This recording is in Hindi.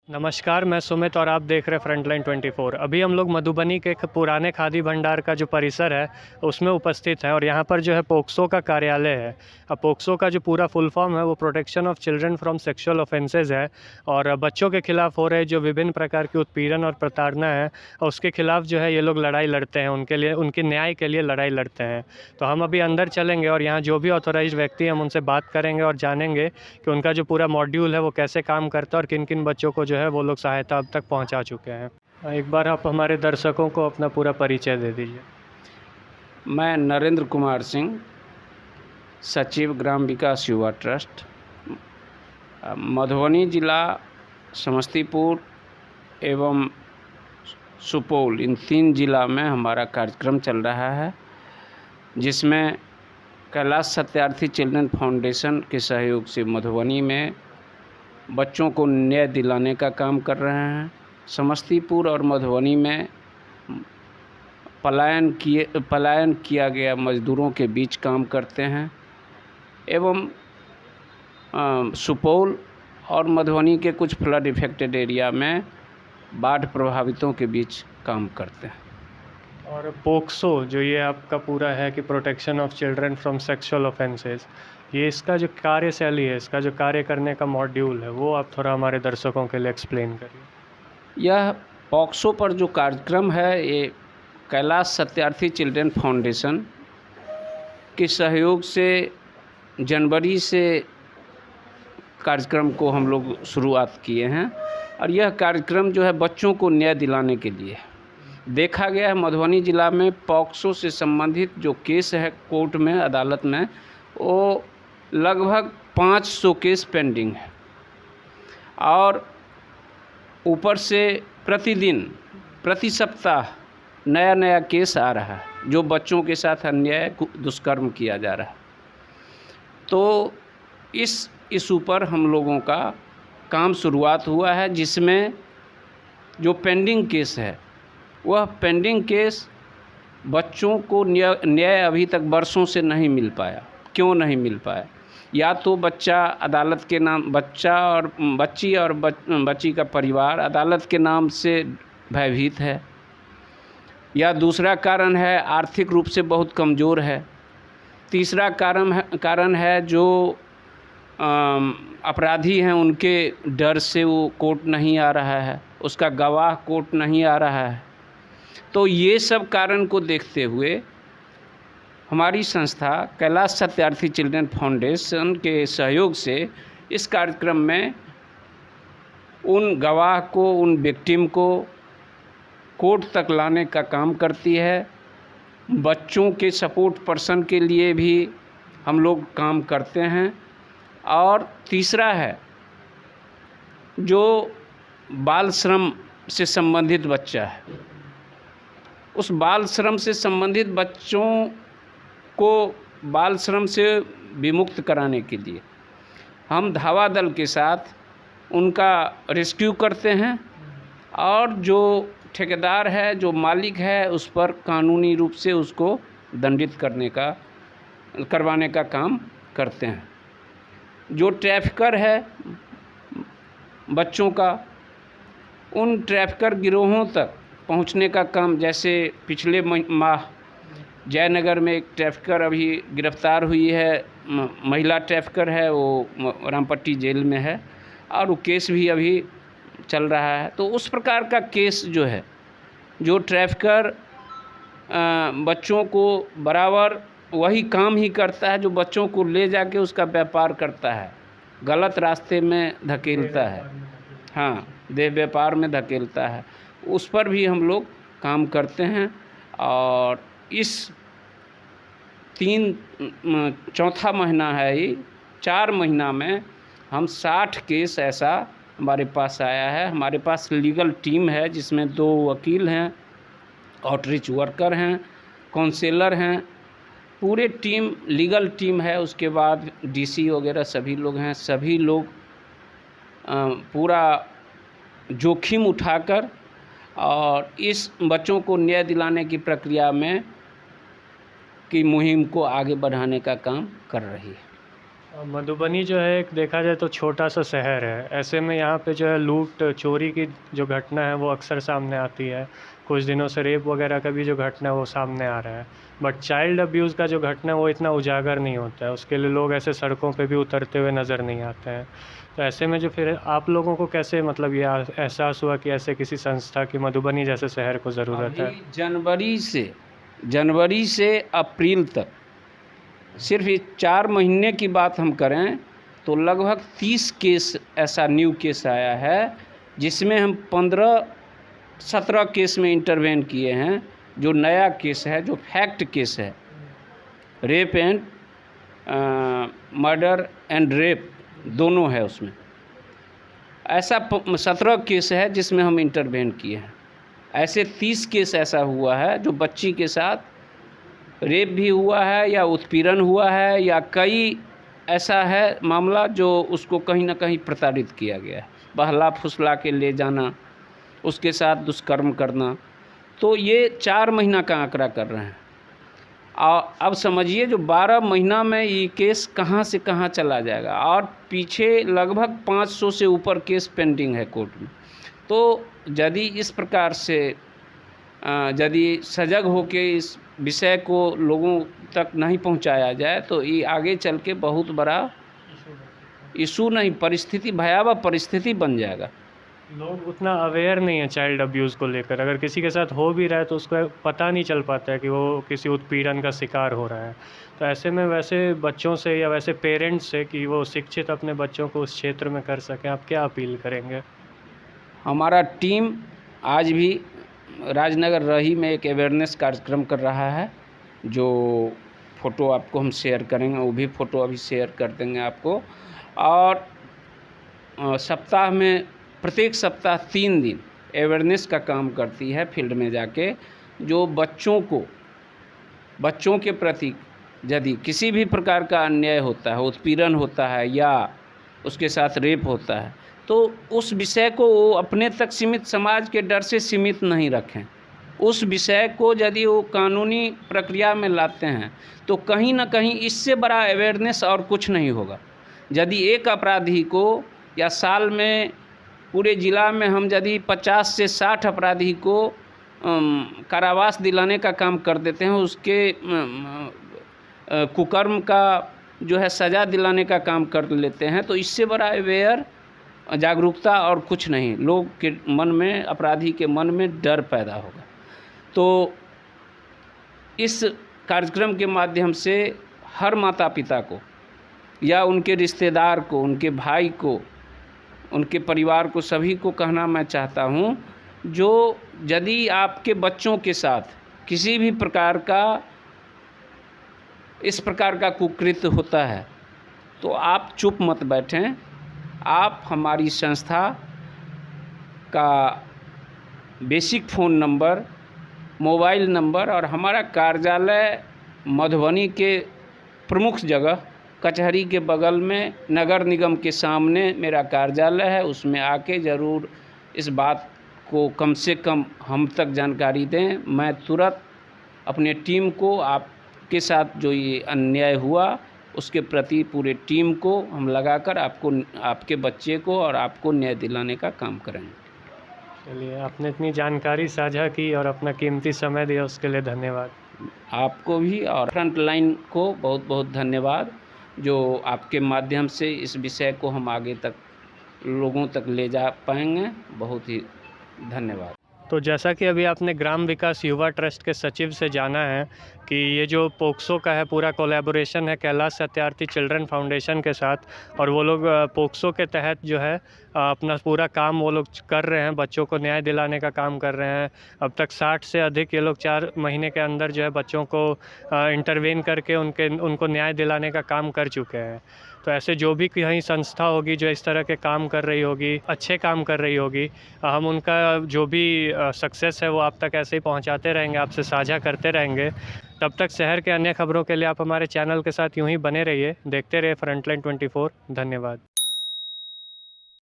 नमस्कार, मैं सुमित और आप देख रहे हैं फ्रंटलाइन 24। अभी हम लोग मधुबनी के एक पुराने खादी भंडार का जो परिसर है, उसमें उपस्थित हैं और यहाँ पर जो है पोक्सो का कार्यालय है। अब पोक्सो का जो पूरा फुल फॉर्म है वो protection of children from sexual offences है और बच्चों के खिलाफ़ हो रहे जो विभिन्न प्रकार की उत्पीड़न और प्रताड़ना है, उसके खिलाफ़ जो है ये लोग लड़ाई लड़ते हैं, उनके लिए उनके न्याय के लिए लड़ाई लड़ते हैं। तो हम अभी अंदर चलेंगे और यहाँ जो भी ऑथोराइज़्ड व्यक्ति हैं हम उनसे बात करेंगे और जानेंगे कि उनका जो पूरा मॉड्यूल है वो कैसे काम करता है और किन-किन बच्चों को जो है वो लोग सहायता अब तक पहुंचा चुके हैं। एक बार आप हमारे दर्शकों को अपना पूरा परिचय दे दीजिए। मैं नरेंद्र कुमार सिंह, सचिव ग्राम विकास युवा ट्रस्ट, मधुबनी जिला, समस्तीपुर एवं सुपौल, इन 3 जिला में हमारा कार्यक्रम चल रहा है, जिसमें कैलाश सत्यार्थी चिल्ड्रन फाउंडेशन के सहयोग से मधुबनी में बच्चों को न्याय दिलाने का काम कर रहे हैं। समस्तीपुर और मधुबनी में पलायन किया गया मजदूरों के बीच काम करते हैं एवं सुपौल और मधुबनी के कुछ फ्लड इफेक्टेड एरिया में बाढ़ प्रभावितों के बीच काम करते हैं। और पोक्सो जो ये आपका पूरा है कि protection of children from sexual offences, ये इसका जो कार्यशैली है, इसका जो कार्य करने का मॉड्यूल है, वो आप थोड़ा हमारे दर्शकों के लिए एक्सप्लेन करिए। यह पोक्सो पर जो कार्यक्रम है, ये कैलाश सत्यार्थी चिल्ड्रन फाउंडेशन के सहयोग से जनवरी से कार्यक्रम को हम लोग शुरुआत किए हैं और यह कार्यक्रम जो है बच्चों को न्याय दिलाने के लिए देखा गया है। मधुबनी जिला में पोक्सो से संबंधित जो केस है कोर्ट में, अदालत में, वो लगभग 500 केस पेंडिंग है और ऊपर से प्रतिदिन, प्रति सप्ताह नया केस आ रहा है जो बच्चों के साथ अन्याय दुष्कर्म किया जा रहा है। तो इस इशू पर हम लोगों का काम शुरुआत हुआ है, जिसमें जो पेंडिंग केस है वह पेंडिंग केस बच्चों को न्याय अभी तक वर्षों से नहीं मिल पाया। क्यों नहीं मिल पाया? या तो बच्चा अदालत के नाम, बच्चा और बच्ची और बच्ची का परिवार अदालत के नाम से भयभीत है, या दूसरा कारण है आर्थिक रूप से बहुत कमज़ोर है, तीसरा कारण है जो अपराधी हैं उनके डर से वो कोर्ट नहीं आ रहा है, उसका गवाह कोर्ट नहीं आ रहा है। तो ये सब कारण को देखते हुए हमारी संस्था कैलाश सत्यार्थी चिल्ड्रन फाउंडेशन के सहयोग से इस कार्यक्रम में उन गवाह को, उन विक्टिम को कोर्ट तक लाने का काम करती है। बच्चों के सपोर्ट पर्सन के लिए भी हम लोग काम करते हैं। और तीसरा है जो बाल श्रम से संबंधित बच्चा है, उस बाल श्रम से संबंधित बच्चों को बाल श्रम से विमुक्त कराने के लिए हम धावा दल के साथ उनका रेस्क्यू करते हैं और जो ठेकेदार है, जो मालिक है, उस पर कानूनी रूप से उसको दंडित करवाने का काम करते हैं। जो ट्रैफिकर है बच्चों का, उन ट्रैफिकर गिरोहों तक पहुंचने का काम, जैसे पिछले माह जयनगर में एक ट्रैफिकर अभी गिरफ्तार हुई है, महिला ट्रैफिकर है, वो रामपट्टी जेल में है और वो केस भी अभी चल रहा है। तो उस प्रकार का केस जो है, जो ट्रैफिकर बच्चों को बराबर वही काम ही करता है जो बच्चों को ले जाके उसका व्यापार करता है, गलत रास्ते में धकेलता है, हाँ, देह व्यापार में धकेलता है, उस पर भी हम लोग काम करते हैं। और इस चौथा महीना है ये, 4 महीना में हम 60 केस ऐसा हमारे पास आया है। हमारे पास लीगल टीम है जिसमें 2 वकील हैं, आउटरीच वर्कर हैं, काउंसलर हैं, पूरे टीम लीगल टीम है। उसके बाद डीसी वगैरह सभी लोग हैं। सभी लोग पूरा जोखिम उठाकर और इस बच्चों को न्याय दिलाने की प्रक्रिया में की मुहिम को आगे बढ़ाने का काम कर रही है। मधुबनी जो है एक देखा जाए तो छोटा सा शहर है। ऐसे में यहाँ पे जो है लूट चोरी की जो घटना है वो अक्सर सामने आती है। कुछ दिनों से रेप वगैरह का भी जो घटना है वो सामने आ रहा है। बट चाइल्ड अब्यूज़ का जो घटना है वो इतना उजागर नहीं होता है, उसके लिए लोग ऐसे सड़कों पे भी उतरते हुए नज़र नहीं आते हैं। तो ऐसे में जो फिर आप लोगों को कैसे मतलब ये एहसास हुआ कि ऐसे किसी संस्था की मधुबनी जैसे शहर को ज़रूरत है? अभी जनवरी से अप्रैल तक सिर्फ ये 4 महीने की बात हम करें तो लगभग 30 केस ऐसा न्यू केस आया है, जिसमें हम 15-17 केस में इंटरवेन किए हैं। जो नया केस है, जो फैक्ट केस है, rape and murder and rape दोनों है उसमें। ऐसा 17 केस है जिसमें हम इंटरवेन किए हैं। ऐसे 30 केस ऐसा हुआ है जो बच्ची के साथ रेप भी हुआ है या उत्पीड़न हुआ है, या कई ऐसा है मामला जो उसको कहीं ना कहीं प्रताड़ित किया गया है, बहला फुसला के ले जाना, उसके साथ दुष्कर्म करना। तो ये 4 महीना का आंकड़ा कर रहे हैं। और अब समझिए जो 12 महीना में ये केस कहाँ से कहाँ चला जाएगा, और पीछे लगभग 500 से ऊपर केस पेंडिंग है कोर्ट में। तो यदि इस प्रकार से यदि सजग होके इस विषय को लोगों तक नहीं पहुंचाया जाए तो ये आगे चल के बहुत बड़ा इशू नहीं, परिस्थिति, भयावह परिस्थिति बन जाएगा। लोग उतना अवेयर नहीं है चाइल्ड अब्यूज़ को लेकर। अगर किसी के साथ हो भी रहा है तो उसको पता नहीं चल पाता है कि वो किसी उत्पीड़न का शिकार हो रहा है। तो ऐसे में वैसे बच्चों से या वैसे पेरेंट्स से कि वो शिक्षित अपने बच्चों को उस क्षेत्र में कर सकें, आप क्या अपील करेंगे? हमारा टीम आज भी राजनगर रही में एक अवेयरनेस कार्यक्रम कर रहा है, जो फ़ोटो आपको हम शेयर करेंगे, वो भी फ़ोटो अभी शेयर कर देंगे आपको। और सप्ताह में प्रत्येक सप्ताह 3 दिन अवेयरनेस का काम करती है फील्ड में जाके, जो बच्चों के प्रति यदि किसी भी प्रकार का अन्याय होता है, उत्पीड़न होता है या उसके साथ रेप होता है, तो उस विषय को वो अपने तक सीमित, समाज के डर से सीमित नहीं रखें। उस विषय को यदि वो कानूनी प्रक्रिया में लाते हैं तो कहीं ना कहीं इससे बड़ा अवेयरनेस और कुछ नहीं होगा। यदि एक अपराधी को या साल में पूरे ज़िला में हम यदि 50 से 60 अपराधी को कारावास दिलाने का काम कर देते हैं, उसके कुकर्म का जो है सज़ा दिलाने का काम कर लेते हैं, तो इससे बड़ा अवेयर जागरूकता और कुछ नहीं, लोग के मन में, अपराधी के मन में डर पैदा होगा। तो इस कार्यक्रम के माध्यम से हर माता पिता को या उनके रिश्तेदार को, उनके भाई को, उनके परिवार को, सभी को कहना मैं चाहता हूँ, जो यदि आपके बच्चों के साथ किसी भी प्रकार का इस प्रकार का कुकृत्य होता है तो आप चुप मत बैठें। आप हमारी संस्था का basic phone number, mobile number और हमारा कार्यालय मधुबनी के प्रमुख जगह कचहरी के बगल में नगर निगम के सामने मेरा कार्यालय है, उसमें आके ज़रूर इस बात को कम से कम हम तक जानकारी दें। मैं तुरंत अपने टीम को, आपके साथ जो ये अन्याय हुआ उसके प्रति पूरे टीम को हम लगाकर आपको, आपके बच्चे को और आपको न्याय दिलाने का काम करेंगे। चलिए, आपने इतनी जानकारी साझा की और अपना कीमती समय दिया, उसके लिए धन्यवाद। आपको भी और फ्रंट लाइन को बहुत बहुत धन्यवाद, जो आपके माध्यम से इस विषय को हम आगे तक लोगों तक ले जा पाएंगे। बहुत ही धन्यवाद। तो जैसा कि अभी आपने ग्राम विकास युवा ट्रस्ट के सचिव से जाना है कि ये जो पोक्सो का है पूरा कोलैबोरेशन है कैलाश सत्यार्थी चिल्ड्रन फाउंडेशन के साथ, और वो लोग पोक्सो के तहत जो है अपना पूरा काम वो लोग कर रहे हैं, बच्चों को न्याय दिलाने का काम कर रहे हैं। अब तक 60 से अधिक ये लोग 4 महीने के अंदर जो है बच्चों को इंटरवेन करके उनको न्याय दिलाने का काम कर चुके हैं। तो ऐसे जो भी कहीं संस्था होगी जो इस तरह के काम कर रही होगी, अच्छे काम कर रही होगी, हम उनका जो भी सक्सेस है वो आप तक ऐसे ही पहुंचाते रहेंगे, आपसे साझा करते रहेंगे। तब तक शहर के अन्य खबरों के लिए आप हमारे चैनल के साथ यूं ही बने रहिए, देखते रहिए फ्रंटलाइन 24। धन्यवाद।